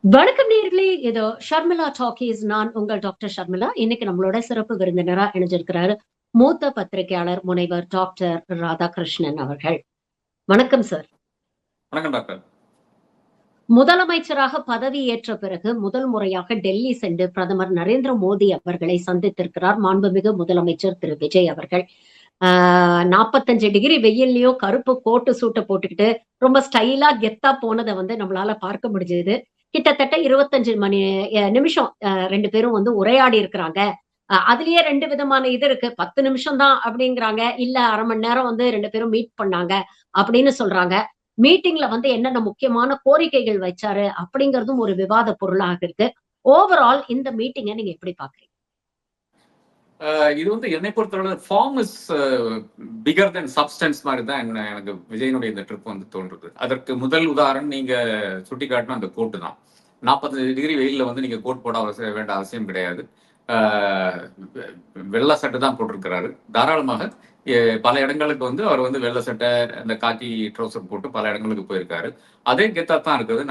வணக்கம் நேயர்களே. இது ஷர்மிளா டாக்கீஸ். நான் உங்கள் டாக்டர் ஷர்மிளா. இன்னைக்கு நம்மளோட சிறப்பு விருந்தினரா இணைஞ்சிருக்கிறாரு மூத்த பத்திரிகையாளர் முனைவர் டாக்டர் ராதாகிருஷ்ணன் அவர்கள். வணக்கம் சார். வணக்கம் டாக்டர். முதலமைச்சராக பதவியேற்ற பிறகு முதல் முறையாக டெல்லி சென்று பிரதமர் நரேந்திர மோடி அவர்களை சந்தித்திருக்கிறார் மாண்புமிகு முதலமைச்சர் திரு விஜய் அவர்கள். 45 டிகிரி வெயில்லையும் கருப்பு கோட்டு சூட்டை போட்டுக்கிட்டு ரொம்ப ஸ்டைலா கெத்தா போனதை நம்மளால பார்க்க முடிஞ்சது. கிட்டத்தட்ட 25 நிமிஷம் ரெண்டு பேரும் உரையாடி இருக்கிறாங்க. அதுலயே ரெண்டு விதமான இது இருக்கு. 10 நிமிஷம் தான் அப்படிங்கிறாங்க, இல்ல அரை மணி நேரம் ரெண்டு பேரும் மீட் பண்ணாங்க அப்படின்னு சொல்றாங்க. மீட்டிங்ல என்னென்ன முக்கியமான கோரிக்கைகள் வச்சாரு அப்படிங்கறதும் ஒரு விவாத பொருளாக இருக்கு. ஓவரால் இந்த மீட்டிங்கை நீங்க எப்படி பாக்குறீங்க? இது என்னை பொறுத்தவரை form is bigger then substance மாதிரி தான் எனக்கு விஜயனுடைய இந்த ட்ரிப் தோன்றுது. அதற்கு முதல் உதாரணம் நீங்க சுட்டி காட்டின அந்த கோட்டு தான். 45 டிகிரி வெயிலில் நீங்க கோட் போட வேண்டிய அவசியம் கிடையாது. வெள்ளை சட்டை தான் போட்டிருக்கிறாரு. தாராளமாக பல இடங்களுக்கு அவர் வெள்ளை சட்டை, அந்த காக்கி ட்ரௌசர் போட்டு பல இடங்களுக்கு போயிருக்காரு. அதே கெத்தா தான் இருக்குது.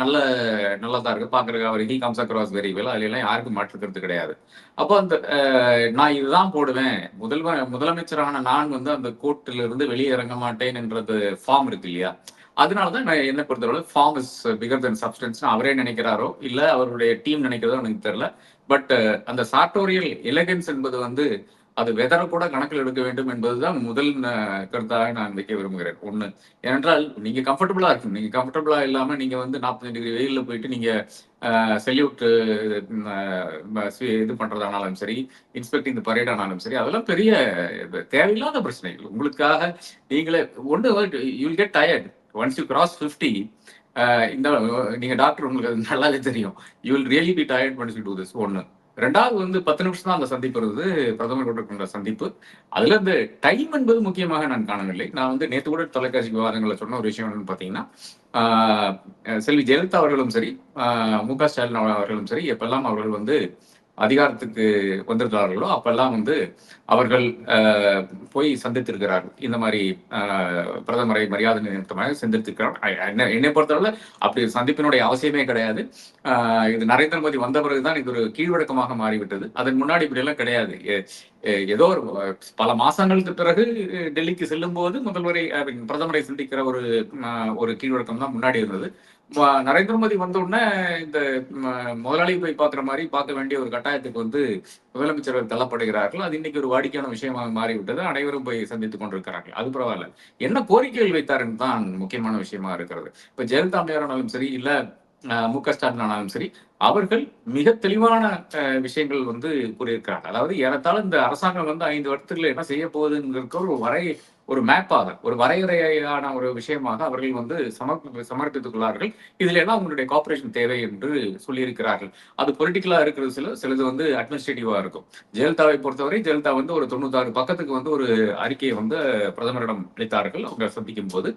நல்லதா இருக்கு பாக்குறதுக்கு. அவர் he comes across very well. அதுல எல்லாம் யாருக்கும் மாற்றுக்கிறது கிடையாது. அப்போ அந்த நான் இதுதான் போடுவேன், முதலமைச்சரான நான் அந்த கோட்டில இருந்து வெளியே இறங்க மாட்டேன் என்றது ஃபார்ம் இருக்கு இல்லையா? அதனாலதான் நான் என்ன பொறுத்தவரை form is bigger then substance அவரே நினைக்கிறாரோ இல்ல அவருடைய டீம் நினைக்கிறதோ எனக்கு தெரியல. பட் அந்த சார்ட்டோரியல் எலகன்ஸ் என்பது அது வெதரை கூட கணக்கில் எடுக்க வேண்டும் என்பதுதான் முதல் கருத்தாக நான் வைக்க விரும்புகிறேன். ஒண்ணு, ஏனென்றால் நீங்க கம்ஃபர்டபுளா இருக்கும். நீங்க கம்ஃபர்டபுளா இல்லாம நீங்க 45 டிகிரி வெயில்ல போயிட்டு நீங்க செல்யூட் இது பண்றதானாலும் சரி, இன்ஸ்பெக்டிங் தி பரேட் ஆனாலும் சரி, அதெல்லாம் பெரிய தேவையில்லாத பிரச்சனைகள். உங்களுக்காக நீங்களே you will get tired once you cross 50. இந்த நீங்க டாக்டர், உங்களுக்கு நல்லாவே தெரியும். You will really B tired once you to this. ஒன்னு. ரெண்டாவது 10 நிமிஷம் தான் அந்த சந்திப்பு இருந்தது, பிரதமர் கொண்ட சந்திப்பு. அதுல இந்த டைம் என்பது முக்கியமாக நான் காணவில்லை. நான் நேற்று கூட தொலைக்காட்சி விவாதங்களை சொன்ன ஒரு விஷயம் என்னன்னு பாத்தீங்கன்னா, செல்வி ஜெயலலிதா அவர்களும் சரி, மு.க. ஸ்டாலின் அவர்களும் சரி, எப்பெல்லாம் அவர்கள் அதிகாரத்துக்கு வந்திருக்கிறார்களோ அப்பெல்லாம் அவர்கள் போய் சந்தித்திருக்கிறார்கள். இந்த மாதிரி பிரதமரை மரியாதை நிமித்தமாக சந்தித்திருக்கிறார். என்னை பொறுத்தவரை அப்படி சந்திப்பினுடைய அவசியமே கிடையாது. இது நரேந்திர மோடி வந்த பிறகுதான் இது ஒரு கீழ்வழக்கமாக மாறிவிட்டது. அதன் முன்னாடி இப்படி எல்லாம் கிடையாது. ஏதோ ஒரு பல மாசங்களுக்கு பிறகு டெல்லிக்கு செல்லும் போது பிரதமரை சந்திக்கிற ஒரு கீழ்வழக்கம் தான் முன்னாடி இருந்தது. நரேந்திர மோடி வந்த உடனே இந்த முதலாளி போய் பார்க்குற மாதிரி பார்க்க வேண்டிய ஒரு கட்டாயத்துக்கு முதலமைச்சர்கள் தள்ளப்படுகிறார்கள். அது இன்னைக்கு ஒரு வாடிக்கையான விஷயமாக மாறிவிட்டது. அனைவரும் போய் சந்தித்துக் கொண்டிருக்கிறார்கள். அது பரவாயில்ல. என்ன கோரிக்கைகள் வைத்தாருன்னு தான் முக்கியமான விஷயமா இருக்கிறது. இப்ப ஜெயலலிதா அம்மையாரானாலும் சரி, இல்ல மு.க. ஸ்டாலின் ஆனாலும் சரி, அவர்கள் மிக தெளிவான விஷயங்கள் கூறியிருக்கிறாங்க. அதாவது ஏறத்தாழ இந்த அரசாங்கம் 5 வருடத்துல என்ன செய்ய போகுதுங்கிறது ஒரு மேப்பாக, ஒரு வரையறையான ஒரு விஷயமாக அவர்கள் சமர்ப்பித்துக் கொள்ளார்கள். இதுல எல்லாம் அவங்களுடைய கார்பரேஷன் தேவை என்று சொல்லியிருக்கிறார்கள். அது பொலிட்டிக்கலா இருக்கிறது, சிலது அட்மினிஸ்ட்ரேட்டிவா இருக்கும். ஜெயலலிதாவை பொறுத்தவரை ஜெயலலிதா ஒரு 96 பக்கத்துக்கு ஒரு அறிக்கையை பிரதமரிடம் அளித்தார்கள் அவங்க சந்திக்கும் போது.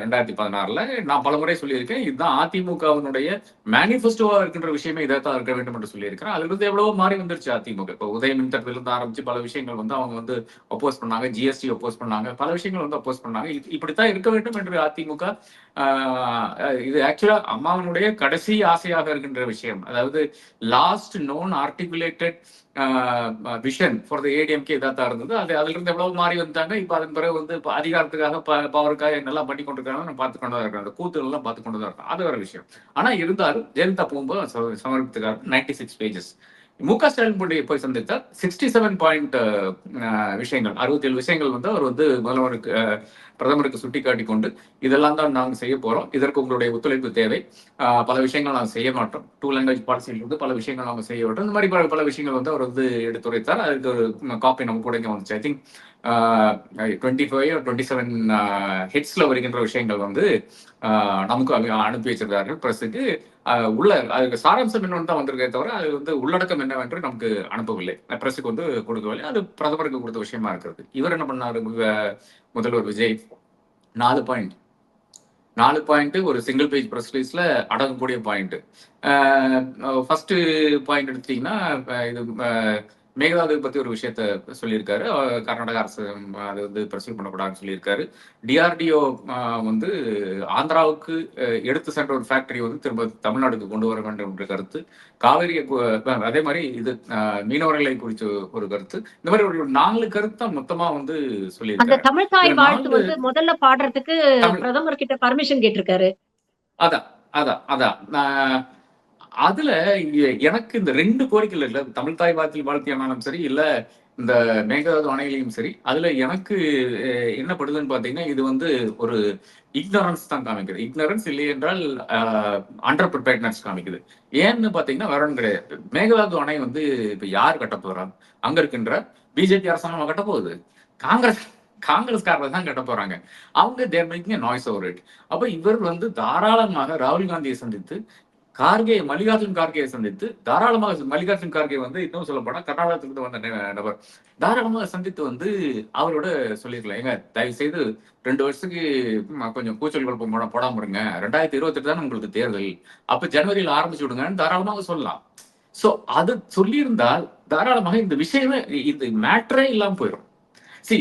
2016 நான் பலமுறை சொல்லியிருக்கேன், இதுதான் அதிமுகவினுடைய மேனிபெஸ்டோவா இருக்கின்ற விஷயமே இதைத்தான் இருக்க வேண்டும் என்று சொல்லியிருக்கிறேன். அதுல இருந்து எவ்வளவோ மாறி வந்துருச்சு அதிமுக. இப்போ உதய மின்திட்டத்தில இருந்து ஆரம்பிச்சு பல விஷயங்கள் அவங்க அப்போஸ் பண்ணாங்க. ஜிஎஸ்டி அப்போஸ் பண்ணாங்க. பல விஷயங்கள் அப்போஸ் பண்ணாங்க. இப்படித்தான் இருக்க வேண்டும் என்று அதிமுக. இது ஆக்சுவலா அம்மாவனுடைய கடைசி ஆசையாக இருக்கின்ற விஷயம். அதாவது last known articulated vision for the ADMK இதான் இருந்தது. அதுல இருந்து எவ்வளவு மாறி வந்துட்டாங்க. இப்ப அதன் பிறகு அதிகாரத்துக்காக பவருக்காக என்னெல்லாம் பண்ணி கொண்டிருக்காங்க நான் பார்த்து கொண்டுதான் இருக்கேன். அந்த கூத்துகள் எல்லாம் பார்த்து கொண்டுதான் இருக்கேன். அது ஒரு விஷயம். ஆனா இருந்தாலும் ஜெயலலிதா போகும்போது சமர்ப்பித்துக்காக 96 பேஜஸ். மு.க. ஸ்டாலின் போய் சந்தித்தார். 67 பாயிண்ட் விஷயங்கள், 67 விஷயங்கள் அவர் பிரதமருக்கு சுட்டிக்காட்டி கொண்டு இதெல்லாம் தான் நாங்கள் செய்ய போறோம், இதற்கு உங்களுடைய ஒத்துழைப்பு தேவை, பல விஷயங்கள் நாங்கள் செய்ய மாட்டோம், 2 லாங்குவேஜ் பாலிசியிலிருந்து பல விஷயங்கள் நாங்கள் செய்ய மாட்டோம், இந்த மாதிரி பல விஷயங்கள் அவர் எடுத்துரைத்தார். அதுக்கு ஒரு காப்பி நம்ம கூட வந்துச்சு. ஐ திங்க் 25 or 27 ஹெட்ஸ்ல வருகின்ற விஷயங்கள் நமக்கு அனுப்பி வச்சிருக்கார்கள் பிரஸுக்கு. உள்ள அதுக்கு சாராம்சம் என்னன்னு தான் வந்திருக்கே தவிர அது உள்ளடக்கம் என்னவென்று நமக்கு அனுப்பவில்லை, பிரஸுக்கு கொடுக்கவில்லை. அது பிரதமருக்கு கொடுத்த விஷயமா இருக்கிறது. இவர் என்ன பண்ணாரு, முதல்வர் விஜய் 4 பாயிண்ட் ஒரு சிங்கிள் பேஜ் பிரஸ் ரிலீஸ்ல அடங்கக்கூடிய பாயிண்ட். ஃபர்ஸ்ட் பாயிண்ட் எடுத்தீங்கன்னா, இது மேகதாது பத்தி ஒரு விஷயத்த சொல்லியிருக்காரு. கர்நாடக அரசு அது வந்து பர்சீவ் பண்ணக்கூடாதுன்னு சொல்லியிருக்காரு. டிஆர்டிஓ வந்து ஆந்திராவுக்கு எடுத்து சென்ற ஒரு ஃபேக்டரி வந்து திரும்ப தமிழ்நாடுக்கு கொண்டு வர வேண்டும் என்ற கருத்து. காவிரியை அதே மாதிரி இது மீனவர்களை குறித்து ஒரு கருத்து. இந்த மாதிரி ஒரு 4 கருத்தை மொத்தமா வந்து அந்த சொல்லியிருக்காரு. தமிழ்த்தாய் இந்த வாழ்த்து 4 வந்து முதல்ல பாடுறதுக்கு தமிழ் பிரதமர் கிட்ட பர்மிஷன் கேட்டிருக்காரு. அதான் அதான் அதான் அதுல எனக்கு இந்த 2 கோரிக்கைகள் இல்ல தமிழ் தாய் வாழ்த்தியானாலும் சரி, இல்ல இந்த மேகதாது அணைகளையும் சரி, அதுல எனக்கு என்ன படுதுன்னு பாத்தீங்கன்னா, இது வந்து ஒரு இக்னரன்ஸ் தான் காமிக்குது. இக்னரன்ஸ் இல்லை என்றால் அண்டர் ப்ரிப்பேர்ட்னஸ் காமிக்குது. ஏன்னு பாத்தீங்கன்னா வேற ஒன்றும் கிடையாது. மேகதாது அணை வந்து இப்ப யார் கட்ட போறா? அங்க இருக்கின்ற பிஜேபி அரசாங்கம் கட்ட போகுது. காங்கிரஸ் காங்கிரஸ்காரர்கள் தான் கட்ட போறாங்க. அவங்க தேர் மேக்கிங் நாய்ஸ் ஓவர் இட். அப்ப இவர் வந்து தாராளமாக ராகுல் காந்தியை சந்தித்து மல்லிகார்ஜுன் கார்கேயை சந்தித்து தாராளமாக மல்லிகார்ஜுன் கார்கே வந்து இன்னும் சொல்ல போனா கர்நாடகத்திலிருந்து வந்த நபர் தாராளமாக சந்தித்து வந்து அவரோட சொல்லிருக்கலாம். ஏங்க தயவு செய்து 2 வருஷத்துக்கு கொஞ்சம் கூச்சல் குழப்பம் போடாம இருங்க. 2028 தான் உங்களுக்கு தேர்தல். அப்ப ஜனவரியில் ஆரம்பிச்சு விடுங்கன்னு தாராளமாக சொல்லலாம். சோ அது சொல்லியிருந்தால் தாராளமாக இந்த விஷயமே இது மேட்டரே இல்லாம போயிடும். சி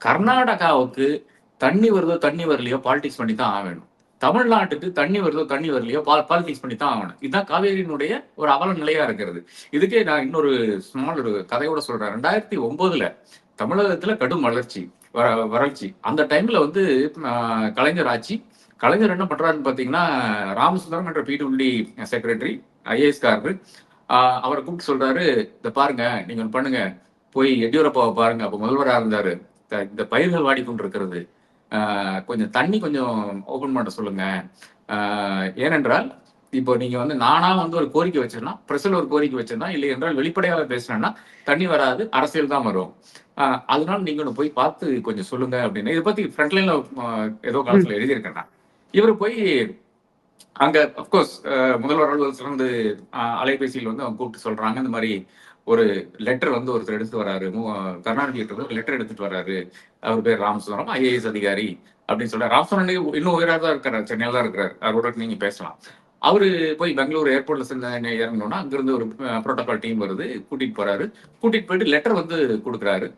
கர்நாடகாவுக்கு தண்ணி வருதோ தண்ணி வரலையோ பாலிடிக்ஸ் பண்ணி தான் ஆகணும். தமிழ்நாட்டுக்கு தண்ணி வருதோ தண்ணி வரலையோ பாலிடிக்ஸ் பண்ணி தான் ஆகணும். இதுதான் காவேரியினுடைய ஒரு அவல நிலையா இருக்கிறது. இதுக்கே நான் இன்னொரு ஸ்மால் ஒரு கதையோட சொல்றேன். 2009 தமிழகத்துல கடும் வறட்சி. அந்த டைம்ல வந்து கலைஞர் ஆட்சி. கலைஞர் என்ன பண்றாருன்னு பாத்தீங்கன்னா, ராமசுந்தரம் என்ற பிடபிள்யூடி செக்ரட்டரி ஐஏஎஸ் காரரு அவரை கூப்பிட்டு சொல்றாரு, இதை பாருங்க நீங்க பண்ணுங்க, போய் எடியூரப்பாவை பாருங்க, அப்ப முதல்வராக இருந்தாரு, இந்த பயிர்கள் வாடிக்கொண்டிருக்கிறது, கொஞ்சம் தண்ணி கொஞ்சம் ஓபன் பண்ண சொல்லுங்க. ஏனென்றால் இப்போ நீங்க வந்து நானா வந்து ஒரு கோரிக்கை வச்சேன்னா, பிரஸ்ல ஒரு கோரிக்கை வச்சேன்னா, இல்லை என்றால் வெளிப்படையாக பேசினேன்னா தண்ணி வராது, அரசியல் தான் வரும். அதனால நீங்க போய் பார்த்து கொஞ்சம் சொல்லுங்க அப்படின்னு. இதை பத்தி ஃப்ரண்ட்லைன்ல ஏதோ காலத்துல எழுதியிருக்கேன் நான். இவர் போய் அங்க அப்கோர்ஸ் முதல்வர் அலுவலகத்துல இருந்து அலைபேசியில் வந்து அவங்க கூப்பிட்டு சொல்றாங்க, இந்த மாதிரி ஒரு லெட்டர் வந்து ஒருத்தர் எடுத்து வராரு, கர்நாடக லெட்டர் எடுத்துட்டு வராரு, அவர் பேர் ராமசுந்தரம், ஐஏஎஸ் அதிகாரி அப்படின்னு சொல்றாரு. ராமசுந்தரம் இன்னும் உயராக தான் இருக்கிறார், சென்னையில தான் இருக்கிறார், அவரோட நீங்க பேசலாம். அவரு போய் பெங்களூர் ஏர்போர்ட்ல இறங்கணும்னா அங்கிருந்து ஒரு புரோட்டோகால் டீம் வருது, கூட்டிட்டு போறாரு. கூட்டிட்டு போயிட்டு லெட்டர் வந்து கொடுக்குறாரு.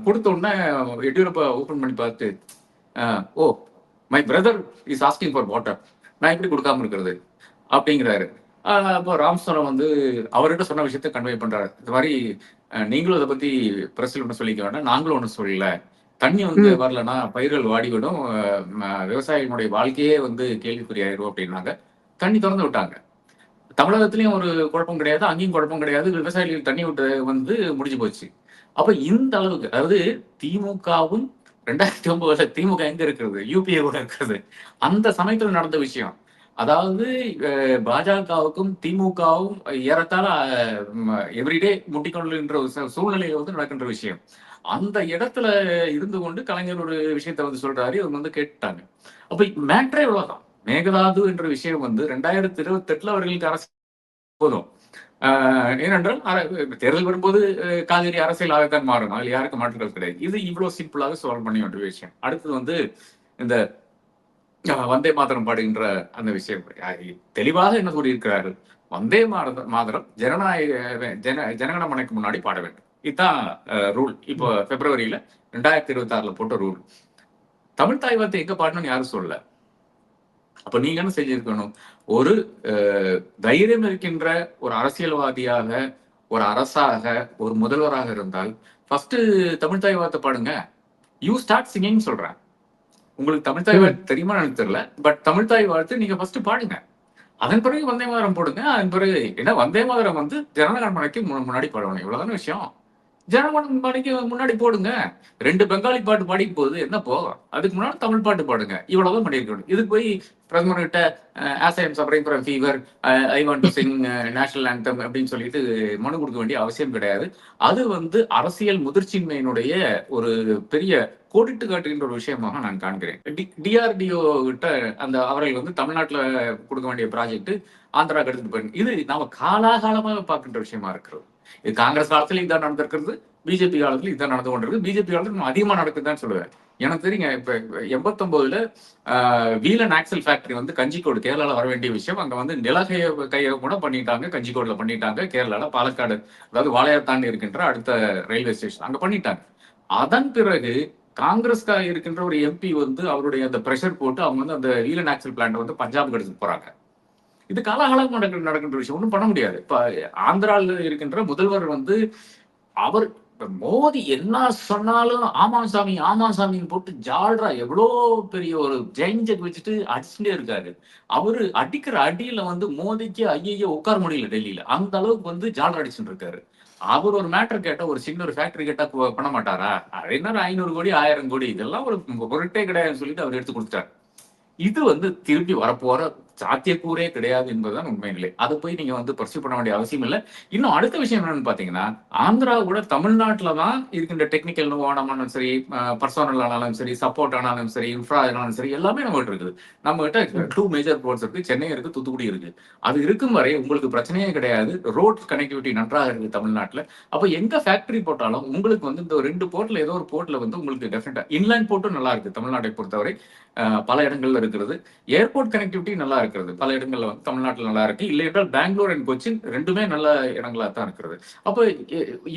கொடுத்த உடனே எடியூரப்பா ஓபன் பண்ணி பார்த்து, oh my brother is asking for water, நான் எப்படி கொடுக்காம இருக்கிறது அப்படிங்கிறாரு. அப்போ ராமசுந்தரம் வந்து அவர்கிட்ட சொன்ன விஷயத்த கன்வே பண்றாரு. இந்த மாதிரி நீங்களும் அதை பத்தி பிரஸ்ல ஒண்ணு சொல்லிக்க வேண்டாம், நாங்களும் ஒண்ணு சொல்லல, தண்ணி வந்து வரலன்னா பயிர்கள் வாடிவிடும், விவசாயிகளுடைய வாழ்க்கையே வந்து கேள்விக்குறியாயிரும் அப்படின்னாங்க. தண்ணி திறந்து விட்டாங்க. தமிழகத்திலயும் ஒரு குழப்பம் கிடையாது, அங்கேயும் குழப்பம் கிடையாது, விவசாயிகள் தண்ணி விட்டு வந்து முடிஞ்சு போச்சு. அப்ப இந்த அளவுக்கு, அதாவது திமுகவும் 2009 திமுக எங்க இருக்கிறது, யூபிஏ கூட இருக்கிறது, அந்த சமயத்துல நடந்த விஷயம். அதாவது பாஜகவுக்கும் திமுகவும் ஏறத்தாழ எவ்ரிடே முட்டிக்கொள்கின்ற சூழ்நிலையில வந்து நடக்கின்ற விஷயம். அந்த இடத்துல இருந்து கொண்டு கலைஞர் ஒரு விஷயத்த வந்து சொல்றாரு, இவங்க வந்து கேட்டுட்டாங்க. அப்ப மேட்ரே இவ்வளவுதான். மேகதாது என்ற விஷயம் வந்து 2028 அவர்களுக்கு அரசு போதும். ஏனென்றால் தேர்தல் வரும்போது காவிரி அரசியலாகத்தான் மாறும், அதில் யாருக்கும் மாற்றுகள் கிடையாது. இது இவ்வளவு சிம்பிளாக சால்வ் பண்ணி வேண்டிய விஷயம். அடுத்தது வந்து இந்த வந்தே மாதரம் பாடுகின்ற அந்த விஷயம் தெளிவாக என்ன கூறியிருக்கிறாரு, வந்தே மாதரம் ஜனகணமனைக்கு முன்னாடி பாட வேண்டும். இதுதான் ரூல். இப்போ பிப்ரவரியில 2026 போட்ட ரூல். தமிழ் தாய் வார்த்தை எங்க பாடணும்னு யாரும் சொல்லல. அப்ப நீங்க என்ன செஞ்சிருக்கணும், ஒரு தைரியம் இருக்கின்ற ஒரு அரசியல்வாதியாக, ஒரு அரசாக, ஒரு முதல்வராக இருந்தால் ஃபர்ஸ்ட் தமிழ் தாய் வார்த்தை பாடுங்க. யூ ஸ்டார்ட் சிங்கிங் சொல்றேன். உங்களுக்கு தமிழ் தாய் வாழ்த்து தெரியுமா எனக்கு தெரியல, பட் தமிழ் தாய் வாழ்த்து நீங்க ஃபர்ஸ்ட் பாடுங்க. அதன் பிறகு வந்தே மாதரம் போடுங்க. அதன் பிறகு ஏன்னா வந்தே மாதரம் வந்து ஜனகணமனைக்கு முன்னாடி பாடணும், இவ்வளவுதான விஷயம். ஜனகணமனைக்கு முன்னாடி போடுங்க. 2 பெங்காலி பாட்டு பாடி போகுது, என்ன போகும், அதுக்கு முன்னாடி தமிழ் பாட்டு பாடுங்க, இவ்வளவுதான் பண்ணிருக்கணும். இதுக்கு போய் பிரதமர் கிட்ட as I am suffering from fever, I want to Singh national anthem அப்படின்னு சொல்லிட்டு மனு கொடுக்க வேண்டிய அவசியம் கிடையாது. அது வந்து அரசியல் முதிர்ச்சியின்மையினுடைய ஒரு பெரிய கோடிட்டு காட்டுகின்ற ஒரு விஷயமாக நான் காண்கிறேன். டிஆர்டிஓ கிட்ட அந்த அவர்கள் வந்து தமிழ்நாட்டுல கொடுக்க வேண்டிய ப்ராஜெக்ட் ஆந்திராவுக்கு எடுத்துட்டு போயிருங்க. இது நாம காலாகாலமாக பார்க்கின்ற விஷயமா இருக்கிறது. இது காங்கிரஸ் காலத்துல இதான் நடந்திருக்கிறது, பிஜேபி காலத்துல இதான் நடந்து கொண்டிருக்கு. பிஜேபி காலத்துல அதிகமா நடக்குதுதான் சொல்லுவேன். எனக்கு தெரியுங்க. இப்ப 89ல வீலன் ஆக்சல் ஃபேக்டரி வந்து கஞ்சிக்கோடு கேரளால வர வேண்டிய விஷயம். அங்க வந்து நிலகைய கையகமும் பண்ணிட்டாங்க. கஞ்சிக்கோடுல பண்ணிட்டாங்க. கேரளால பாலக்காடு, அதாவது வாளையார் தாண்டி இருக்கின்ற அடுத்த ரயில்வே ஸ்டேஷன் அங்க பண்ணிட்டாங்க. அதன் பிறகு காங்கிரஸ்கா இருக்கின்ற ஒரு எம்பி வந்து அவருடைய அந்த பிரஷர் போட்டு அவங்க வந்து அந்த வீலன் ஆக்சல் பிளான்ட் வந்து பஞ்சாபுக்கு எடுத்துட்டு போறாங்க. இது காலாகாலம் நடக்கின்ற விஷயம். ஒண்ணும் பண்ண முடியாது. இப்ப ஆந்திரால இருக்கின்ற முதல்வர் வந்து அவர் இப்ப மோடி என்ன சொன்னாலும் ஆமா சாமி, ஆமா சாமின்னு போட்டு ஜால்ரா எவ்வளோ பெரிய ஒரு ஜெயின் செக் வச்சுட்டு அடிச்சுட்டே இருக்காரு. அவரு அடிக்கிற அடியில வந்து மோடிக்கு ஐயையோ உட்கார முடியல டெல்லியில. அந்த அளவுக்கு வந்து ஜால்ரா அடிச்சுட்டு இருக்காரு. அவர் ஒரு மேட்டர் கேட்டா, ஒரு சின்ன ஒரு ஃபேக்டரி கேட்டா பண்ண மாட்டாரா? அது என்ன 500 கோடி, 1000 கோடி இதெல்லாம் ஒரு பொருட்டே கிடையாதுன்னு சொல்லிட்டு அவர் எடுத்து குடுத்துட்டாரு. இது வந்து திருப்பி வரப்போற சாத்தியக்கூறே கிடையாது என்பதுதான் உண்மை நிலை. அத போய் நீங்க வந்து பர்ஸ்யூ பண்ண வேண்டிய அவசியம் இல்ல. இன்னும் அடுத்த விஷயம் என்னன்னு பார்த்தீங்கன்னா, ஆந்திரா கூட தமிழ்நாட்டுல தான் இருக்கின்ற டெக்னிக்கல் நோ ஆனாலும் சரி, பெர்சனல் ஆனாலும் சரி, சப்போர்ட் ஆனாலும் சரி, இன்ஃப்ரா ஆனாலும் சரி, எல்லாமே நம்மகிட்ட இருக்குது. நம்மகிட்ட ம். 2 மேஜர் போர்ட்ஸ் இருக்கு. சென்னை இருக்கு, தூத்துக்குடி இருக்கு. அது இருக்கும் வரை உங்களுக்கு பிரச்சனையே கிடையாது. ரோட் கனெக்டிவிட்டி நன்றாக இருக்கு தமிழ்நாட்டுல. அப்ப எங்க ஃபேக்டரி போட்டாலும் உங்களுக்கு வந்து இந்த 2 போர்ட்ல ஏதோ ஒரு போர்ட்ல வந்து உங்களுக்கு டெஃபினட்டா இன்லைன் போர்ட்டும் நல்லா இருக்கு தமிழ்நாட்டை பொறுத்தவரை. பல இடங்கள்ல இருக்கிறது. ஏர்போர்ட் கனெக்டிவிட்டி நல்லா இருக்கிறது. பல இடங்கள்ல வந்து தமிழ்நாட்டுல நல்லா இருக்கு. இல்லை என்றால் பெங்களூர் அண்ட் கொச்சின் 2மே நல்ல இடங்களா தான் இருக்கிறது. அப்ப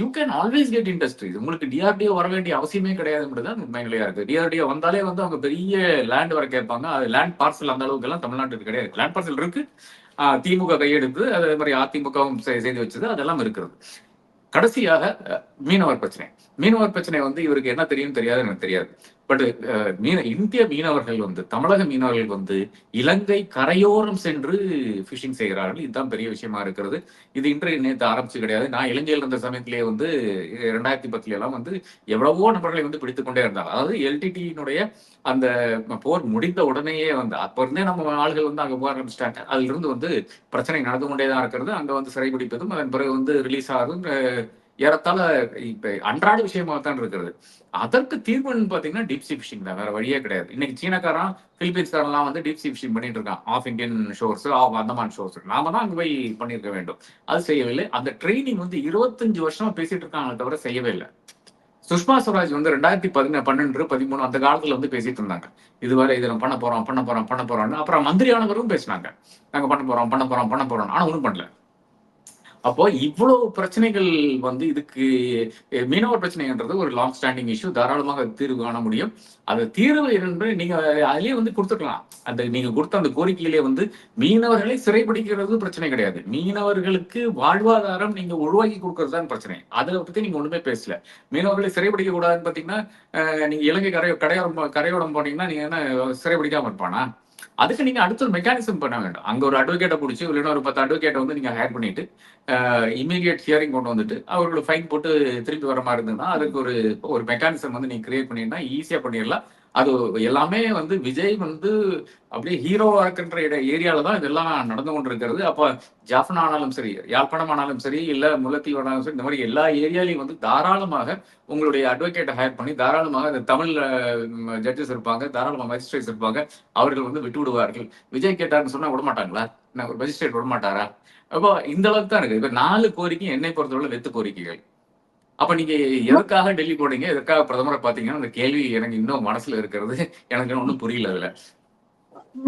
you can always get industries. உங்களுக்கு டிஆர்டிஓ வர வேண்டிய அவசியமே கிடையாதுன்றதுதான் உண்மை நிலையா இருக்கு. டிஆர்டிஓ வந்தாலே வந்து அவங்க பெரிய லேண்ட் வர கேட்பாங்க. அது லேண்ட் பார்சல் அந்த அளவுக்கு எல்லாம் தமிழ்நாட்டுக்கு கிடையாது. லேண்ட் பார்சல் இருக்கு. திமுக கையெடுத்து அதே மாதிரி அதிமுகவும் செய்து வச்சது அதெல்லாம் இருக்கிறது. கடைசியாக மீனவர் பிரச்சனை. மீனவர் பிரச்சனை வந்து இவருக்கு என்ன தெரியும் தெரியாது எனக்கு தெரியாது. பட் இந்திய மீனவர்கள் வந்து தமிழக மீனவர்கள் வந்து இலங்கை கரையோரம் சென்று ஃபிஷிங் செய்கிறார்கள். இதுதான் பெரிய விஷயமா இருக்கிறது. இது இன்று நேற்று ஆரம்பிச்சு கிடையாது. நான் இலங்கையில் இருந்த சமயத்திலேயே வந்து 2010 எல்லாம் வந்து எவ்வளவோ நபர்களை வந்து பிடித்துக் கொண்டே இருந்தாங்க. அதாவது எல்டிடியினுடைய அந்த போர் முடிந்த உடனேயே வந்து அப்ப இருந்தே நம்ம ஆளுகள் வந்து அங்க போக ஆரம்பிச்சிட்டாங்க. அதுல இருந்து வந்து பிரச்சனை நடந்து கொண்டே தான் இருக்கிறது. அங்க வந்து சிறைபிடிப்பதும் அதன் பிறகு வந்து ரிலீஸ் ஆகுதும் ஏறத்தாழ இப்ப அன்றாட விஷயமா தான் இருக்கிறது. அதற்கு தீர்வுன்னு பாத்தீங்கன்னா டீப் சி ஃபிஷிங் தான். வேற வழியே கிடையாது. இன்னைக்கு சீனக்காரன், பிலிப்பீன்ஸ்காரன்லாம் வந்து டீப் சி ஃபிஷிங் பண்ணிட்டு இருக்கான். Off Indian shores, off Andaman shores. நாம தான் அங்க போய் பண்ணியிருக்க வேண்டும். அது செய்யவில்லை. அந்த ட்ரெய்னிங் வந்து 25 வருஷமா பேசிட்டு இருக்காங்களே தவிர செய்யவே இல்ல. சுஷ்மா ஸ்வராஜ் வந்து 2012, 13 அந்த காலத்துல வந்து பேசிட்டு இருந்தாங்க. இதுவரை இதை நம்ம பண்ண போறோம்னு. அப்புறம் மந்திரியானவரும் பேசினாங்க. நாங்க பண்ண போறோம். ஆனா ஒண்ணும் பண்ணல. அப்போ இவ்வளவு பிரச்சனைகள் வந்து இதுக்கு மீனவர் பிரச்சனைன்றது ஒரு லாங் ஸ்டாண்டிங் இஷ்யூ. தாராளமாக தீர்வு காண முடியும். அது தீர்வு என்று நீங்க அதிலேயே வந்து கொடுத்துக்கலாம். அந்த நீங்க கொடுத்த அந்த கோரிக்கையிலே வந்து மீனவர்களை சிறைபிடிக்கிறது பிரச்சனை கிடையாது. மீனவர்களுக்கு வாழ்வாதாரம் நீங்க உருவாக்கி கொடுக்கறது தான் பிரச்சனை. அதை பத்தி நீங்க ஒண்ணுமே பேசல. மீனவர்களை சிறைபிடிக்க கூடாதுன்னு பாத்தீங்கன்னா, நீங்க இலங்கை கரையோரம் போனீங்கன்னா நீங்க என்ன சிறைபிடிக்காம இருப்பானா? அதுக்கு நீங்க அடுத்த ஒரு மெக்கானிசம் பண்ண வேண்டும். அங்க ஒரு அட்வொகேட்டை புடிச்சு, இல்லைன்னா ஒரு 10 அட்வொகேட்டை வந்து நீங்க ஹையர் பண்ணிட்டு, இம்மீடியட் ஹியரிங் கொண்டு வந்துட்டு, அவர்களுக்கு ஃபைன் போட்டு திருப்பி வர மாரி இருந்ததுன்னா, அதுக்கு ஒரு ஒரு மெக்கானிசம் வந்து நீங்க கிரியேட் பண்ணீங்கன்னா, ஈஸியா பண்ணிடலாம். அது எல்லாமே வந்து விஜய் வந்து அப்படியே ஹீரோவா இருக்கின்ற ஏரியால தான் இதெல்லாம் நடந்து கொண்டிருக்கிறது. அப்ப ஜாஃப்னா ஆனாலும் சரி, யாழ்ப்பாணம் ஆனாலும் சரி, இல்ல முல்லைத்தீவு ஆனாலும் சரி, இந்த மாதிரி எல்லா ஏரியாலையும் வந்து தாராளமாக உங்களுடைய அட்வொகேட்டை ஹையர் பண்ணி, தாராளமாக இந்த தமிழ் ஜட்ஜஸ் இருப்பாங்க, தாராளமா மேஜிஸ்ட்ரேட்ஸ் இருப்பாங்க. அவர்கள் வந்து விட்டு விடுவார்கள். விஜய் கேட்டாருன்னு சொன்னா விடமாட்டாங்களா? என்ன ஒரு மேஜிஸ்ட்ரேட் விடமாட்டாரா? அப்போ இந்த அளவுக்கு தான் இருக்கு. இப்ப 4 கோரிக்கை என்னை பொறுத்தவரை வெத்து கோரிக்கைகள். அப்ப நீங்க எதுக்காக டெல்லி போனீங்க? எதுக்காக பிரதமரை பார்த்தீங்கன்னா, அந்த கேள்வி எனக்கு இன்னும் மனசுல இருக்கிறது. எனக்கு ஒண்ணும் புரியல அதுல.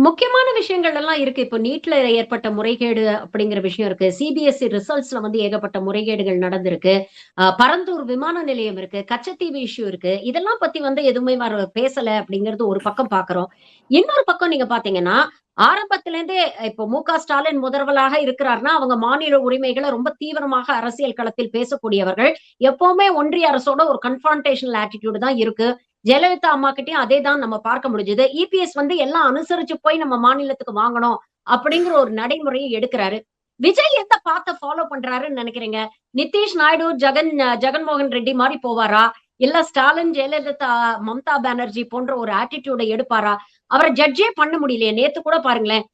முக்கியமான விஷயங்கள் எல்லாம் இருக்கு. இப்போ நீட்ல ஏற்பட்ட முறைகேடு அப்படிங்கிற விஷயம் இருக்கு. சிபிஎஸ்இ ரிசல்ட்ஸ்ல வந்து ஏகப்பட்ட முறைகேடுகள் நடந்திருக்கு. பரந்தூர் விமான நிலையம் இருக்கு. கச்சத்தீவு இஷ்யூ இருக்கு. இதெல்லாம் பத்தி வந்து எதுவுமே பேசல அப்படிங்கிறது ஒரு பக்கம் பார்க்கிறோம். இன்னொரு பக்கம் நீங்க பார்த்தீங்கன்னா, ஆரம்பத்திலேருந்தே இப்போ மு.க. ஸ்டாலின் முதல்வராக இருக்கிறார்னா, அவங்க மாநில உரிமைகள ரொம்ப தீவிரமாக அரசியல் களத்தில் பேசக்கூடியவர்கள். எப்பவுமே ஒன்றிய அரசோட ஒரு கன்ஃபரன்டேஷனல் ஆட்டிட்யூட் தான் இருக்கு. ஜெயலலிதா அம்மாகிட்டயும் அதே தான் நம்ம பார்க்க முடிஞ்சது. இபிஎஸ் வந்து எல்லாம் அனுசரிச்சு போய் நம்ம மாநிலத்துக்கு வாங்கணும் அப்படிங்கிற ஒரு நடைமுறையை எடுக்கிறாரு. விஜய் எந்த பாத்த ஃபாலோ பண்றாருன்னு நினைக்கிறீங்க? நிதிஷ் நாயுடு, ஜெகன்மோகன் ரெட்டி மாரி போவாரா? இல்ல ஸ்டாலின், ஜெயலலிதா, மம்தா பானர்ஜி போன்ற ஒரு ஆட்டிட்யூட எடுப்பாரா? அவர ஜட்ஜே பண்ண முடியலையே. நேத்து கூட பாருங்களேன்.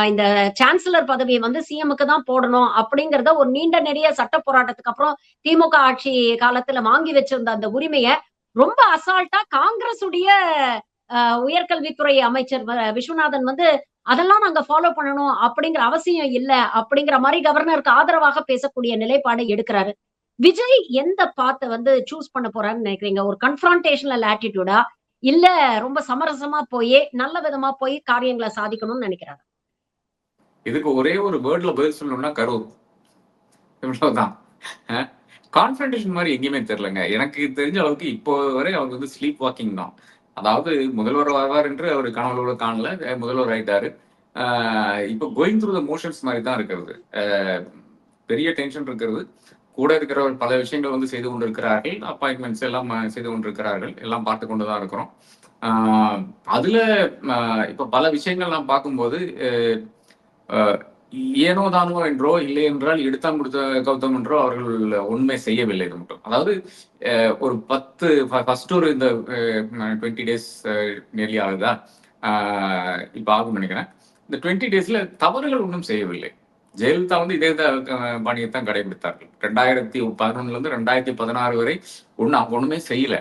இந்த சான்சலர் பதவிய வந்து சிஎம்க்கு தான் போடணும் அப்படிங்கிறத ஒரு நீண்ட நெடிய சட்ட போராட்டத்துக்கு அப்புறம் திமுக ஆட்சி காலத்துல வாங்கி வச்சிருந்த அந்த உரிமைய ரொம்ப அசால்ட்டா காங்கிரஸ் உடைய உயர்கல்வித்துறை அமைச்சர் விஸ்வநாதன் வந்து அதெல்லாம் நாங்க ஃபாலோ பண்ணணும் அப்படிங்கிற அவசியம் இல்ல அப்படிங்கிற மாரி கவர்னருக்கு ஆதரவாக பேசக்கூடிய நிலைப்பாடை எடுக்கிறாரு. விஜய் எந்த பாத்த வந்து சூஸ் பண்ண போறாருன்னு நினைக்கிறீங்க? ஒரு கன்ஃபரன்டேஷனல் ஆட்டிட்யூடா? இல்ல ரொம்ப சமரசமா போய் நல்ல விதமா போய் காரியங்களை சாதிக்கணும்னு நினைக்கிறாங்க? இதுக்கு ஒரே ஒரு வேர்ட்ல பதில் சொல்லணும்னா கரூர். இவ்வளவுதான். கான்ஃபரன்டேஷன் மாதிரி எங்கேயுமே தெரியலங்க. எனக்கு தெரிஞ்ச அளவுக்கு இப்போ வரை அவர் வந்து ஸ்லீப் வாக்கிங் தான். அதாவது முதல்வர் வருவார் என்று அவர் கனவுல காணல. முதல்வர் ஆயிட்டாரு. இப்போ கோயிங் த்ரூ த மோஷன்ஸ் மாதிரி தான் இருக்கிறது. பெரிய டென்ஷன் இருக்கிறது. கூட இருக்கிறவர் பல விஷயங்கள் வந்து செய்து கொண்டிருக்கிறார்கள். அப்பாயின்மெண்ட்ஸ் எல்லாம் செய்து கொண்டிருக்கிறார்கள். எல்லாம் பார்த்து கொண்டு தான் இருக்கிறோம். அதுல இப்ப பல விஷயங்கள் நாம் பார்க்கும்போது ஏனோ தானோ என்றோ இல்லை என்றால் எடுத்தாம் கொடுத்த கௌதம் என்றோ அவர்கள் உண்மை செய்யவில்லை. இது மட்டும் அதாவது ஒரு 10 ஃபர்ஸ்ட் ஒரு இந்த 20 டேஸ் நியர்லி ஆகுதா, இப்ப ஆகும் நினைக்கிறேன். இந்த 20 டேஸ்ல தவறுகள் ஒன்றும் செய்யவில்லை. ஜெயலலிதா வந்து இதே பாணியைத்தான் கடைபிடித்தார்கள். 2011 இருந்து 2016 வரை ஒண்ணுமே செய்யல.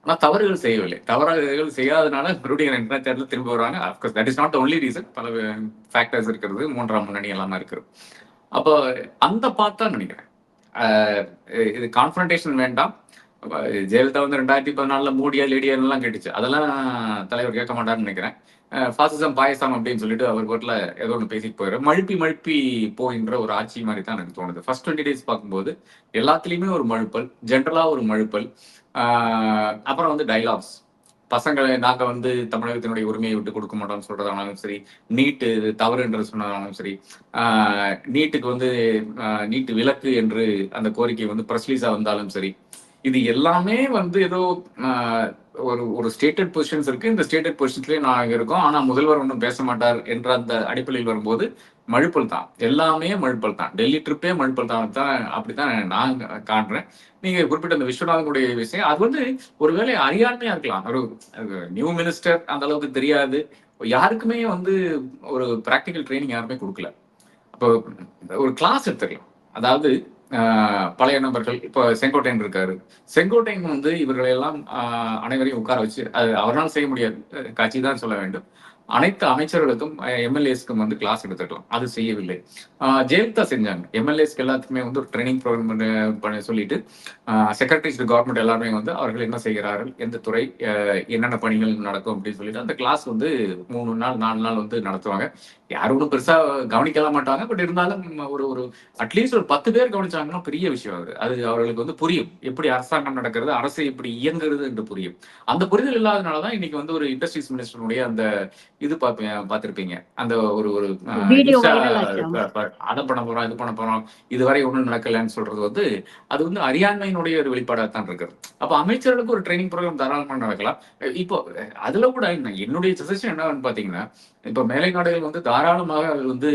ஆனா தவறுகள் செய்யவில்லை. தவறுகள் செய்யாதனால மறுபடியும் 2ஆம் தேர்தல் திரும்ப வருவாங்க. Of course that is not only reason. பல ஃபேக்டர்ஸ் இருக்கிறது. 3ஆம் முன்னணி எல்லாமே இருக்கிறது. அப்போ அந்த பார்த்தா நினைக்கிறேன் இது கான்ஃபரன்டேஷன் வேண்டாம். ஜெயலலிதா வந்து 2014 மோடியா லேடியா எல்லாம் கேட்டுச்சு. அதெல்லாம் தலைவர் கேட்க மாட்டாருன்னு நினைக்கிறேன். பாசிசம் பாயசம் அப்படின்னு சொல்லிட்டு அவர் கோட்ல ஏதோ ஒன்று பேசிட்டு போயிடும். மழுப்பி போகின்ற ஒரு ஆட்சி மாதிரி தான் எனக்கு தோணுது. ஃபர்ஸ்ட் 20 டேஸ் பார்க்கும்போது எல்லாத்துலயுமே ஒரு மழுப்பல், ஜென்ரலா ஒரு மழுப்பல். அப்புறம் வந்து டைலாக்ஸ், பசங்களை நாங்க வந்து தமிழகத்தினுடைய உரிமையை விட்டு கொடுக்க மாட்டோம்னு சொல்றதானாலும் சரி, நீட்டு தவறு என்று சொன்னதாலும் சரி, நீட்டுக்கு வந்து நீட்டு விலக்கு என்று அந்த கோரிக்கை வந்து பிரஸ்லீஸா வந்தாலும் சரி, இது எல்லாமே வந்து ஏதோ ஒரு ஸ்டேட்டட் பொசிஷன்ஸ் இருக்கு. இந்த ஸ்டேட்டட் பொசிஷன்ஸ்லயே நாங்க இருக்கோம். ஆனா முதல்வர் ஒன்றும் பேச மாட்டார் என்ற அந்த அடிப்படையில் வரும்போது மழுப்பல் தான். எல்லாமே மழுப்பல் தான். டெல்லி ட்ரிப்பே மழுப்பல் தான். அப்படித்தான் நான் காண்றேன். நீங்க குறிப்பிட்ட அந்த விஸ்வநாதனுடைய விஷயம் அது வந்து ஒருவேளை அறியாண்மையா இருக்கலாம். ஒரு நியூ மினிஸ்டர் அந்த அளவுக்கு தெரியாது. யாருக்குமே வந்து ஒரு பிராக்டிக்கல் ட்ரைனிங் யாருமே கொடுக்கல. அப்போ ஒரு கிளாஸ் எடுத்துக்கலாம். அதாவது பழைய நபர்கள் இப்போ செங்கோட்டையன் இருக்காரு. செங்கோட்டையன் வந்து இவர்களை எல்லாம் அனைவரையும் உட்கார வச்சு அது அவரால் செய்ய முடியாது, கட்சி தான் சொல்ல வேண்டும். அனைத்து அமைச்சர்களுக்கும் எம்எல்ஏஸ்க்கும் வந்து கிளாஸ் எடுத்துக்கலாம். அது செய்யவில்லை. ஜெயலலிதா செஞ்சாங்க. எம்எல்ஏஸ்க்கு எல்லாத்துக்குமே வந்து ஒரு ட்ரைனிங் ப்ரோக்ராம் சொல்லிட்டு செக்ரட்டரிஸ் கவர்மெண்ட் எல்லாருமே வந்து அவர்கள் என்ன செய்கிறார்கள், எந்த துறை, என்னென்ன பணிகள் நடக்கும் அப்படின்னு சொல்லிட்டு அந்த கிளாஸ் வந்து 3 நாள் 4 நாள் வந்து நடத்துவாங்க. யாரும் ஒன்றும் பெருசா கவனிக்கலாம் மாட்டாங்க. பட் இருந்தாலும் ஒரு ஒரு அட்லீஸ்ட் ஒரு 10 பேர் கவனிச்சாங்கன்னா பெரிய விஷயம் அது. அது அவர்களுக்கு வந்து புரியும். எப்படி அரசாங்கம் நடக்கிறது, அரசு எப்படி இயங்குறது என்று புரியும். அந்த புரிதல் இல்லாதனாலதான் இன்னைக்கு வந்து ஒரு இண்டஸ்ட்ரீஸ் மினிஸ்டருடைய அந்த இது பார்த்திருப்பீங்க. அந்த ஒரு ஒரு அதை பண்ண போறோம், இது பண்ண போறோம், இதுவரை ஒன்றும் நடக்கலன்னு சொல்றது வந்து அது வந்து அறியாண்மையினுடைய ஒரு வெளிப்பாடாக தான் இருக்கிறது. அப்ப அமைச்சர்களுக்கு ஒரு ட்ரைனிங் ப்ரோக்ராம் தாராளமாக நடக்கலாம். இப்போ அதுல கூட என்னுடைய சஜஷன் என்னன்னு பாத்தீங்கன்னா, இப்ப மேலை நாடுகள் வந்து தாராளமாக வந்து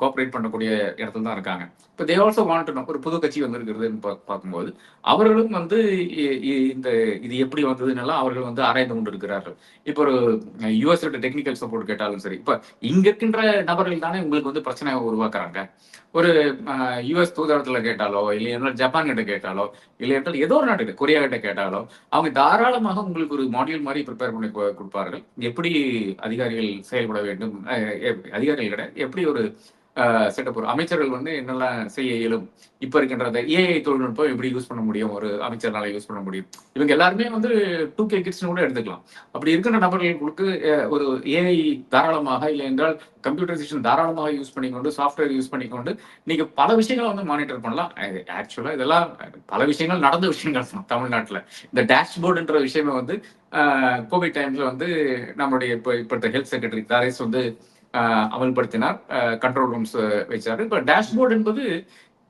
கோஆபரேட் பண்ணக்கூடிய இடத்துல தான் இருக்காங்க. இப்போ தே ஆல்சோ வாண்ட் ஒரு புது கட்சி வந்திருக்கிறதுன்னு பார்க்கும்போது அவர்களும் வந்து இந்த இது எப்படி வந்ததுன்னு அவர்கள் வந்து ஆராய்ந்து கொண்டு இருக்கிறார்கள். இப்போ ஒரு யுஎஸ் டெக்னிக்கல் சப்போர்ட் கேட்டாலும் சரி, இப்ப இங்க இருக்கின்ற நபர்கள் தானே உங்களுக்கு வந்து பிரச்சனை உருவாக்குறாங்க. ஒரு யுஎஸ் தூதரத்துல கேட்டாலோ, இல்லை ஜப்பான் கிட்ட கேட்டாலோ, இல்லை என்றால் ஏதோ ஒரு நாட்டு கொரியா கிட்ட கேட்டாலோ, அவங்க தாராளமாக உங்களுக்கு ஒரு மாடியூல் மாதிரி ப்ரிப்பேர் பண்ணி கொடுப்பார்கள். எப்படி அதிகாரிகள் செயல்பட வேண்டும், அதிகாரிகள் கிட்ட எப்படி ஒரு செட்டப் ஒரு அமைச்சர்கள் வந்து என்னெல்லாம் செய்ய இயலும், இப்ப இருக்கின்ற ஏஐ தொழில்நுட்பம் எப்படி யூஸ் பண்ண முடியும், ஒரு அமைச்சர்னால யூஸ் பண்ண முடியும். இவங்க எல்லாருமே வந்து 2K கிட்ஸ்னு கூட எடுத்துக்கலாம். அப்படி இருக்கிற நபர்களுக்கு ஒரு ஏஐ தாராளமாக, இல்லை என்றால் கம்ப்யூட்டரைசேஷன் தாராளமாக யூஸ் பண்ணிக்கொண்டு, சாஃப்ட்வேர் யூஸ் பண்ணிக்கொண்டு நீங்க பல விஷயங்களை வந்து மானிட்டர் பண்ணலாம். ஆக்சுவலா இதெல்லாம் பல விஷயங்கள் நடந்த விஷயங்கள் தான் தமிழ்நாட்டுல. இந்த டேஷ்போர்டுன்ற விஷயமே வந்து கோவிட் டைம்ல வந்து நம்மளுடைய இப்ப ஹெல்த் செக்ரட்டரி தாரேஸ் வந்து அமல்படுத்தினார். கண்ட்ரோல் ரூம்ஸ் வச்சாரு. இப்ப டேஷ்போர்டு என்பது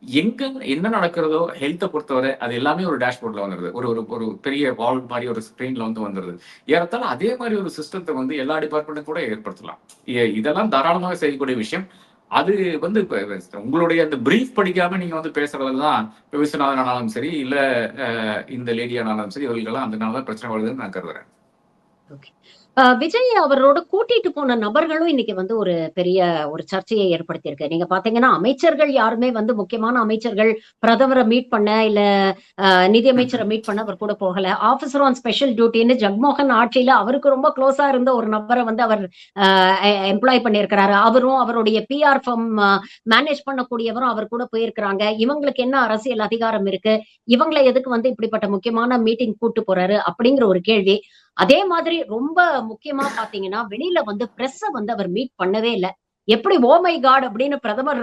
எங்க என்ன நடக்கிறதோ ஹெல்த்தை பொறுத்தவரை அது எல்லாமே ஒரு டேஷ்போர்ட்ல வந்துருது. ஒரு ஒரு பெரிய வால் மாதிரி ஒரு ஸ்கிரீன்ல வந்து வந்துருது. ஏறத்தால அதே மாதிரி ஒரு சிஸ்டத்தை வந்து எல்லா டிபார்ட்மெண்ட்டும் கூட ஏற்படுத்தலாம். இதெல்லாம் தாராளமாக செய்யக்கூடிய விஷயம். அது வந்து உங்களுடைய அந்த பிரீஃப் படிக்காம நீங்க வந்து பேசுறதுதான் விஸ்வநாதன் ஆனாலும் சரி, இல்ல இந்த லேடி ஆனாலும் சரி, இவர்களுக்கெல்லாம் அதனாலதான் பிரச்சனை வருதுன்னு நான் கருதுறேன். விஜய் அவரோட கூட்டிட்டு போன நபர்களும் இன்னைக்கு வந்து ஒரு பெரிய ஒரு சர்ச்சையை ஏற்படுத்தியிருக்கு. நீங்க பாத்தீங்கன்னா, அமைச்சர்கள் யாருமே வந்து முக்கியமான அமைச்சர்கள் பிரதமரை மீட் பண்ண, இல்ல நிதியமைச்சரை மீட் பண்ண அவர் கூட போகல. ஆபிசர் ஆன் ஸ்பெஷல் டியூட்டின்னு ஜக்மோகன் ஆட்சியில அவருக்கு ரொம்ப க்ளோஸா இருந்த ஒரு நபரை வந்து அவர் எம்ப்ளாய் பண்ணியிருக்கிறாரு. அவரும் அவருடைய பிஆர் ஃபார்ம் மேனேஜ் பண்ணக்கூடியவரும் அவர் கூட போயிருக்கிறாங்க. இவங்களுக்கு என்ன அரசியல் அதிகாரம் இருக்கு? இவங்களை எதுக்கு வந்து இப்படிப்பட்ட முக்கியமான மீட்டிங் கூட்டு போறாரு? அப்படிங்கிற ஒரு கேள்வி. அதே மாதிரி ரொம்ப முக்கியமா பாத்தீங்கன்னா, வெளியில வந்து பிரஸ்ஸ வந்து அவர் மீட் பண்ணவே இல்ல. எப்படி "ஓ மை காட்" அப்படின்னு பிரதமர்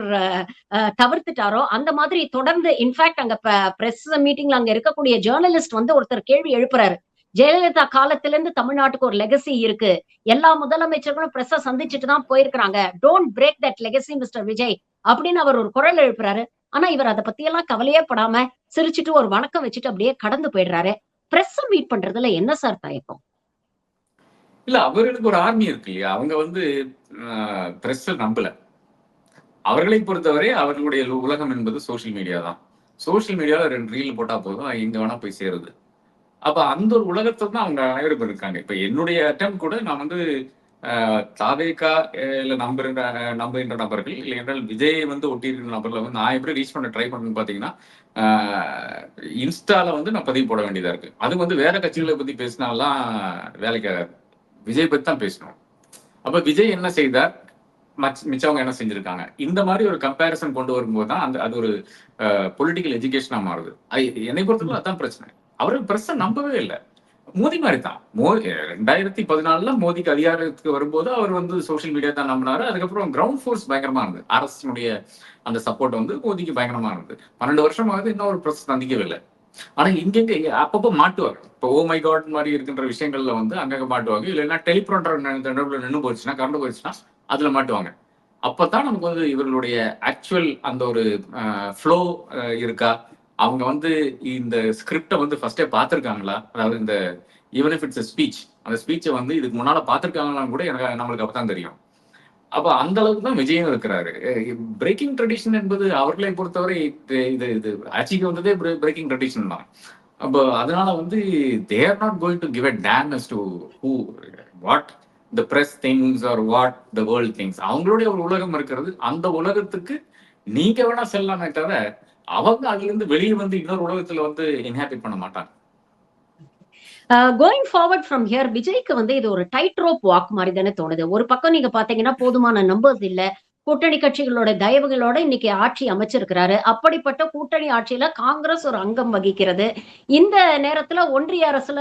தவிர்த்துட்டாரோ, அந்த மாதிரி தொடர்ந்து இன்ஃபாக்ட் அங்க பிரஸ் மீட்டிங்ல அங்க இருக்கக்கூடிய ஜர்னலிஸ்ட் வந்து ஒருத்தர் கேள்வி எழுப்புறாரு. ஜெயலலிதா காலத்திலிருந்து தமிழ்நாட்டுக்கு ஒரு லெகசி இருக்கு. எல்லா முதலமைச்சர்களும் பிரஸ்ஸ சந்திச்சுட்டு தான் போயிருக்கிறாங்க. Don't break that legacy mister Vijay அப்படின்னு அவர் ஒரு குரல் எழுப்புறாரு. ஆனா இவர் அத பத்தியெல்லாம் கவலையே படாம சிரிச்சுட்டு ஒரு வணக்கம் வச்சுட்டு அப்படியே கடந்து போயிடுறாரு. பிரஸ்ஸ மீட் பண்றதுல என்ன சார் தயக்கம்? இல்ல அவர்களுக்கு ஒரு ஆர்மி இருக்கு இல்லையா? அவங்க வந்து பிரஸ் நம்பல. அவர்களை பொறுத்தவரை அவர்களுடைய உலகம் என்பது சோசியல் மீடியா தான். சோசியல் மீடியால 2 ரீல் போட்டா போதும், எங்க வேணா போய் சேருது. அப்ப அந்த ஒரு உலகத்துல தான் அவங்க அனைவரும் இருக்காங்க. இப்ப என்னுடைய அட்டெம்ப்ட் கூட நான் வந்து தாவேகா இல்ல நம்புகின்ற நபர்கள், இல்லை என்றால் விஜயை வந்து ஒட்டியிருக்கிற நபர்களை வந்து நான் எப்படி ரீச் பண்ண ட்ரை பண்ணணும்னு பாத்தீங்கன்னா, இன்ஸ்டால வந்து நான் பதிவு போட வேண்டியதா இருக்கு. அது வந்து வேற கட்சிகளை பத்தி பேசினாலாம் வேலைக்கு ஆகாது. விஜய் பத்தி தான் பேசணும். அப்ப விஜய் என்ன செய்தார், மிச்சவங்க என்ன செஞ்சிருக்காங்க, இந்த மாதிரி ஒரு கம்பேரிசன் கொண்டு வரும்போது தான் அது ஒரு பொலிட்டிக்கல் எஜுகேஷனா மாறுது. என்னை பொறுத்தவரை அதான் பிரச்சனை. அவரு பிரஸ் நம்பவே இல்லை. மோடி மாதிரி தான். 2014 மோடிக்கு அதிகாரத்துக்கு வரும்போது அவர் வந்து சோசியல் மீடியா தான் நம்பினாரு. அதுக்கப்புறம் கிரவுண்ட் ஃபோர்ஸ் பயங்கரமா இருந்தது. அரசினுடைய அந்த சப்போர்ட் வந்து மோடிக்கு பயங்கரமா இருந்தது. 12 வருஷமாவது இன்னும் ஒரு பிரஸ் சந்திக்கவில்லை. ஆனா இங்கெங்க அப்பப்போ மாட்டுவாங்க. இப்போ ஓ மை காட் மாதிரி இருக்கின்ற விஷயங்கள்ல வந்து அங்கங்க மாட்டுவாங்க. இல்லைன்னா டெலிப்ராண்டர் நடுவில் நின்று போச்சுன்னா, கரண்ட் போயிடுச்சுன்னா அதுல மாட்டுவாங்க. அப்பதான் நமக்கு வந்து இவர்களுடைய ஆக்சுவல் அந்த ஒரு ஃப்ளோ இருக்கா, அவங்க வந்து இந்த ஸ்கிரிப்டை வந்து ஃபர்ஸ்டே பார்த்துருக்காங்களா, அதாவது இந்த ஈவன் இஃப் இட்ஸ் ஸ்பீச், அந்த ஸ்பீச்சை வந்து இதுக்கு முன்னால பார்த்துருக்காங்களான்னு கூட எனக்கு நம்மளுக்கு அப்பதான் தெரியும். அப்ப அந்த அளவுக்கு தான் விஜயம் இருக்கிறாரு. பிரேக்கிங் ட்ரெடிஷன் என்பது அவர்களை பொறுத்தவரை இது இது ஆட்சிக்கு வந்ததே பிரேக்கிங் ட்ரெடிஷன் தான். அப்போ அதனால வந்து they are not going to give a damn as to who what the press thinks are what the world thinks. அவங்களுடைய ஒரு உலகம் இருக்கிறது. அந்த உலகத்துக்கு நீங்க வேணா செல்லலாமே தவிர அவங்க அதுல இருந்து வெளியே வந்து இன்னொரு உலகத்துல வந்து இன்ஹாபிட் பண்ண மாட்டாங்க. கோயிங் ஃபார்வர்ட் ஃப்ரம் ஹியர் விஜய்க்கு வந்து இது ஒரு டைட் ரோப் வாக் மாதிரி தானே தோணுது. ஒரு பக்கம் நீங்க பாத்தீங்கன்னா போதுமான நம்பர்ஸ் இல்ல. கூட்டணி கட்சிகளோட தயவுகளோட இன்னைக்கு ஆட்சி அமைச்சிருக்கிறாரு. அப்படிப்பட்ட கூட்டணி ஆட்சியில காங்கிரஸ் ஒரு அங்கம் வகிக்கிறது. இந்த நேரத்துல ஒன்றிய அரசுல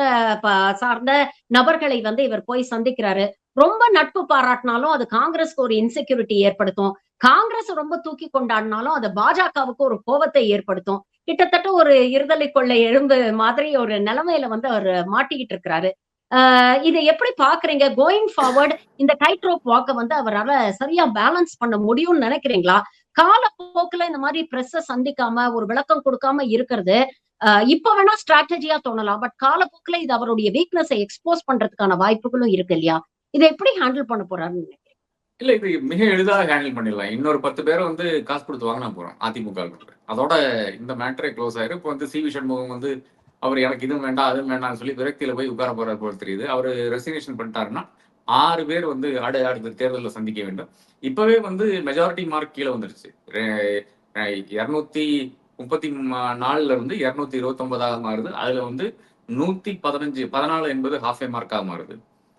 சார்ந்த நபர்களை வந்து இவர் போய் சந்திக்கிறாரு. ரொம்ப நட்பு பாராட்டினாலும் அது காங்கிரஸ்க்கு ஒரு இன்செக்யூரிட்டி ஏற்படுத்தும். காங்கிரஸ் ரொம்ப தூக்கி கொண்டாடினாலும் அது பாஜகவுக்கு ஒரு கோபத்தை ஏற்படுத்தும். கிட்டத்தட்ட ஒரு இருதலை கொள்ளை எழும்பு மாதிரி ஒரு நிலைமையில வந்து அவர் மாட்டிக்கிட்டு இருக்கிறாரு. இதை எப்படி பாக்குறீங்க? கோயிங் ஃபார்வர்ட் இந்த டைட் ரோப் வாக்க வந்து அவரால சரியா பேலன்ஸ் பண்ண முடியும்னு நினைக்கிறீங்களா? காலப்போக்குல இந்த மாதிரி பிரஸ்ஸ சந்திக்காம ஒரு விளக்கம் கொடுக்காம இருக்கிறது இப்ப வேணா ஸ்ட்ராட்டஜியா தோணலாம். பட் காலப்போக்குல இது அவருடைய வீக்னஸை எக்ஸ்போஸ் பண்றதுக்கான வாய்ப்புகளும் இருக்கு இல்லையா? இதை எப்படி ஹேண்டில் பண்ண போறாருன்னு நினைக்கிறீங்க? இல்ல இது மிக எளிதாக ஹேண்டில் பண்ணிடலாம். இன்னொரு 10 பேரை வந்து காசு கொடுத்து வாங்கினா போறோம் அதிமுக. அதோட இந்த மேட்டரே க்ளோஸ் ஆயிரும். இப்போ வந்து சி.வி. சண்முகம் வந்து அவர் எனக்கு இதுவும் வேண்டாம் அதுவும் வேண்டாம்னு சொல்லி விரக்தியில போய் உட்கார போறாரு போல தெரியுது. அவர் ரெசிக்னேஷன் பண்ணிட்டாருன்னா 6 பேர் வந்து அடுத்த தேர்தலில் சந்திக்க வேண்டும். இப்பவே வந்து மெஜாரிட்டி மார்க் கீழே வந்துருச்சு. 234ல இருந்து 229 மாறுது. அதுல வந்து 114 என்பது ஹாஃப் ஏ மார்க்காக மாறுது.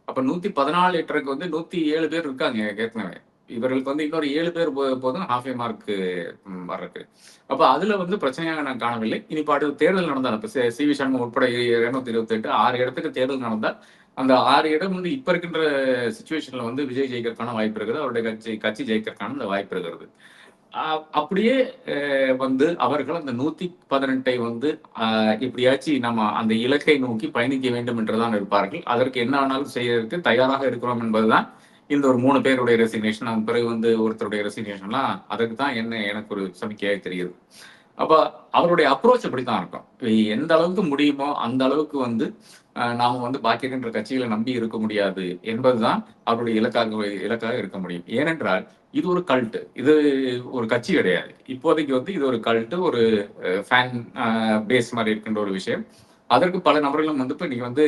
அப்ப 114 லிட்டருக்கு வந்து 107 பேர் இருக்காங்க ஏற்கனவே. இவர்களுக்கு வந்து இன்னொரு 7 பேர் போதும் ஹாஃப் ஏ மார்க் வர்றதுக்கு. அப்ப அதுல வந்து பிரச்சனையாக நான் காணவில்லை. இனி பாட்டு தேர்தல் நடந்தால் இப்ப சி.வி. சண்முகம் உட்பட 228 6 இடத்துக்கு தேர்தல் நடந்தால் அந்த 6 இடம் வந்து இப்ப இருக்கின்ற சிச்சுவேஷன்ல வந்து விஜய் ஜெயிக்கிறதுக்கான வாய்ப்பு இருக்குது. அவருடைய கட்சி ஜெயிக்கிறதுக்கான அந்த வாய்ப்பு இருக்கிறது. அப்படியே வந்து அவர்கள் அந்த 118 வந்து எப்படியாச்சும் நம்ம அந்த இலக்கை நோக்கி பயணிக்க வேண்டும் என்றுதான் இருப்பார்கள். அதற்கு என்ன வேணாலும் செய்யறதுக்கு தயாராக இருக்கிறோம் என்பதுதான் இந்த ஒரு 3 பேருடைய ரெசிக்னேஷன், அதன் பிறகு வந்து ஒருத்தருடைய ரெசிக்னேஷன்லாம் அதுக்கு தான் எனக்கு ஒரு சமிக்கையாக தெரியுது. அப்ப அவருடைய அப்ரோச் அப்படித்தான் இருக்கும். எந்த அளவுக்கு முடியுமோ அந்த அளவுக்கு வந்து நாம வந்து பாக்கி இருக்கின்ற கட்சிகளை நம்பி இருக்க முடியாது என்பதுதான் அவருடைய இலக்காக இருக்க முடியும். ஏனென்றால் இது ஒரு கல்ட், இது ஒரு கட்சி கிடையாது. இப்போதைக்கு வந்து இது ஒரு கல்ட், ஒரு ஃபேன் பேஸ் மாதிரி இருக்கின்ற ஒரு விஷயம். அதற்கு பல நபர்களும் வந்து இப்ப நீங்க வந்து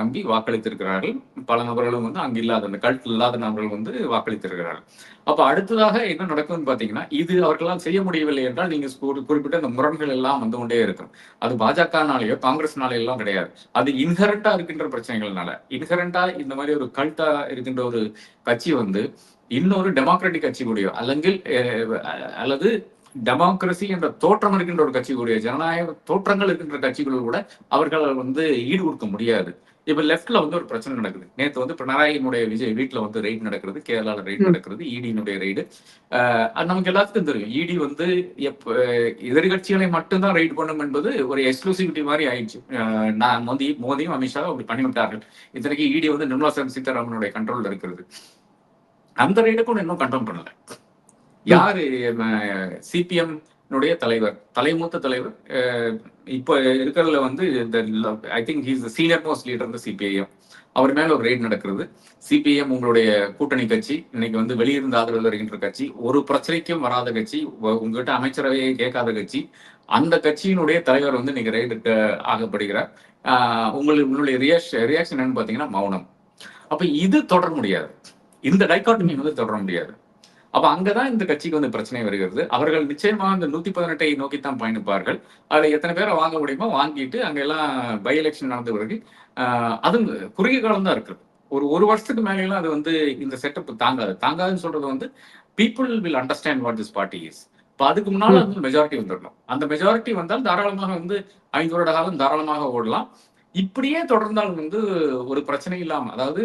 நம்பி வாக்களித்திருக்கிறார்கள். பல நபர்களும் வந்து அங்க இல்லாத அந்த கல்ட் இல்லாத நபர்கள் வந்து வாக்களித்திருக்கிறார்கள். அப்ப அடுத்ததாக என்ன நடக்கும்னு பாத்தீங்கன்னா, இது அவர்களால் செய்ய முடியவில்லை என்றால் நீங்க ஒரு குறிப்பிட்ட அந்த முரண்கள் எல்லாம் வந்து கொண்டே இருக்கும். அது பாஜகனாலேயோ, காங்கிரஸ்னாலேயோ எல்லாம் கிடையாது. அது இன்ஹெரண்டா இருக்கின்ற பிரச்சனைகள்னால. இன்ஹெரண்டா இந்த மாதிரி ஒரு கல்ட்டா இருக்கின்ற ஒரு கட்சி வந்து இன்னொரு டெமோக்ராட்டிக் கட்சி கூடயோ அல்லது டெமோக்ரஸி என்ற தோற்றம் இருக்கின்ற ஒரு கட்சி கூடிய ஜனநாயக தோற்றங்கள் இருக்கின்ற கட்சிகள் கூட அவர்கள் வந்து ஈடு கொடுக்க முடியாது. இப்ப லெப்ட்ல வந்து ஒரு பிரச்சனை நடக்குது. நேத்து வந்து பினராயினுடைய விஜய் வீட்டுல வந்து ரெய்ட் நடக்கிறது, கேரளால ரெய்ட் நடக்கிறது, இடியினுடைய ரெய்டு. அது நமக்கு எல்லாத்துக்கும் தெரியும். இடி வந்து எதிர்கட்சிகளை மட்டும்தான் ரெய்ட் பண்ணும் என்பது ஒரு எக்ஸ்க்ளூசிவிட்டி மாதிரி ஆயிடுச்சு. நான் மோதியும் அமித்ஷாவும் அப்படி பண்ணிவிட்டார்கள். இத்தனைக்கு இடி வந்து நிர்மலா சீதாராமனுடைய கண்ட்ரோல்ல இருக்கிறது. அந்த ரெய்டை கூட இன்னும் கண்ட்ரோல் பண்ணல. யாரு சிபிஎம் தலைவர், தலைமூத்த தலைவர், இப்ப இருக்கிறதுல வந்து I think he's senior most leader இந்த சிபிஐஎம். அவர் மேல ஒரு ரெய்ட் நடக்கிறது. சிபிஎம் உங்களுடைய கூட்டணி கட்சி, இன்னைக்கு வந்து வெளியிருந்து ஆதரவு வருகின்ற கட்சி, ஒரு பிரச்சனைக்கும் வராத கட்சி, உங்ககிட்ட அமைச்சரவையை கேட்காத கட்சி. அந்த கட்சியினுடைய தலைவர் வந்து இன்னைக்கு ரெய்டு ஆகப்படுகிறார். உங்களுடைய ரியாக்ஷன் என்னன்னு பாத்தீங்கன்னா மௌனம். அப்ப இது தொடர முடியாது. இந்த டைகாட்டமி வந்து தொடர முடியாது. அப்ப அங்கதான் இந்த கட்சிக்கு வந்து பிரச்சனை வருகிறது. அவர்கள் நிச்சயமா இந்த 118 நோக்கித்தான் பயணிப்பார்கள். அதுல எத்தனை பேரை வாங்க முடியுமோ வாங்கிட்டு அங்க எல்லாம் பை எலெக்ஷன் நடந்த பிறகு அது குறுகிய காலம் தான் இருக்கு. ஒரு வருஷத்துக்கு மேல எல்லாம் அது வந்து இந்த செட்டப் தாங்காதுன்னு சொல்றது வந்து people will understand what this party is. இப்ப அதுக்கு முன்னால வந்து மெஜாரிட்டி வந்துடணும். அந்த மெஜாரிட்டி வந்தால் தாராளமாக வந்து 5 வருட காலம் தாராளமாக ஓடலாம். இப்படியே தொடர்ந்தால் வந்து ஒரு பிரச்சனை இல்லாம, அதாவது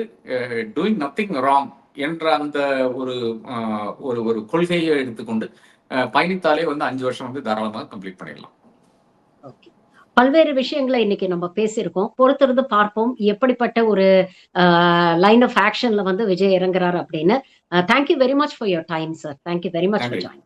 டூயிங் நத்திங் ராங் என்ற அந்த ஒரு ஒரு கொள்கையை எடுத்துக்கொண்டு பயணித்தாலே வந்து 5 வருஷம் வந்து தாராளமாக கம்ப்ளீட் பண்ணிடலாம். பல்வேறு விஷயங்களை இன்னைக்கு நம்ம பேசியிருக்கோம். பொறுத்திருந்து பார்ப்போம் எப்படிப்பட்ட ஒரு லைன் ஆஃப் ஆக்ஷன்ல வந்து விஜய் இறங்குறாரு அப்படின்னு. Thank you very much for your time sir. Thank you very much for joining.